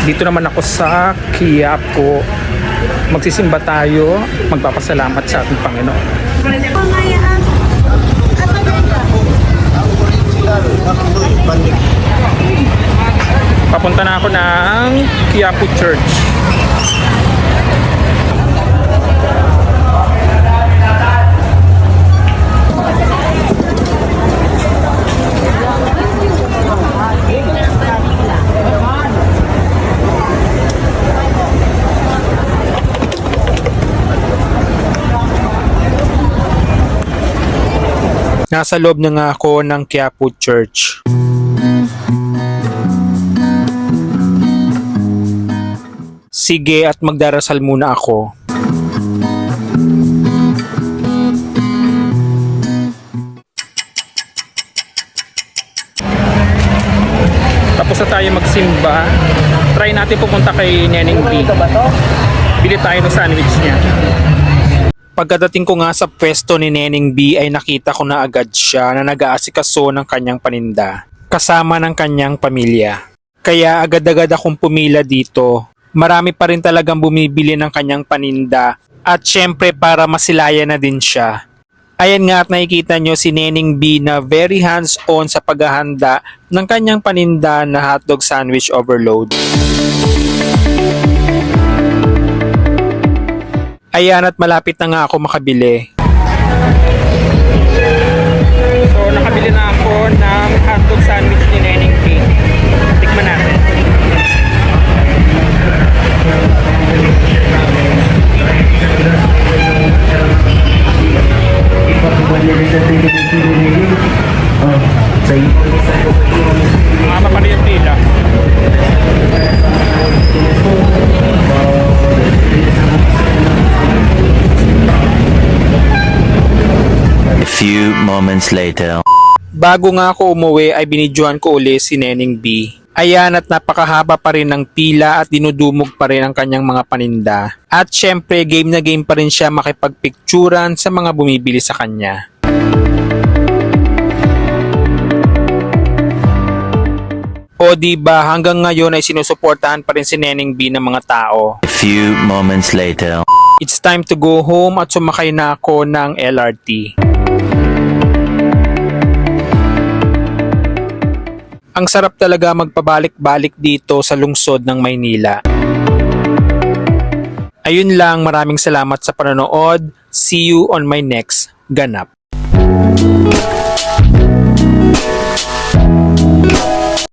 Dito naman ako sa Quiapo. Magsisimba tayo, magpapasalamat sa ating Panginoon. Papunta na ako ng Quiapo Church. Nasa loob na nga ako ng Quiapo Church. Sige at magdarasal muna ako. Tapos na tayo magsimba. Try natin pupunta kay Neneng B. Bili tayo ng sandwich niya. Pagkadating ko nga sa pwesto ni Neneng B ay nakita ko na agad siya na nag-aasikaso ng kanyang paninda kasama ng kanyang pamilya. Kaya agad-agad akong pumila dito. Marami pa rin talagang bumibili ng kanyang paninda at syempre para masilaya na din siya. Ayan nga at nakikita nyo si Neneng B na very hands-on sa paghahanda ng kanyang paninda na hotdog sandwich overload. Ayan at malapit na nga ako makabili. So nakabili na ako ng hotdog sandwich ni Neneng B. Tikman natin. Mama pa rin yung tila. A few moments later. Bago nga ako umuwi ay binidyohan ko uli si Neneng B. Ayan at napakahaba pa rin ng pila at dinudumog pa rin ang kanyang mga paninda. At syempre game na game pa rin siya makipagpicturan sa mga bumibili sa kanya. O diba hanggang ngayon ay sinusuportahan pa rin si Neneng B ng mga tao. A few moments later. It's time to go home at sumakay na ako ng LRT. Ang sarap talaga magpabalik-balik dito sa lungsod ng Maynila. Ayun lang, maraming salamat sa panonood. See you on my next ganap.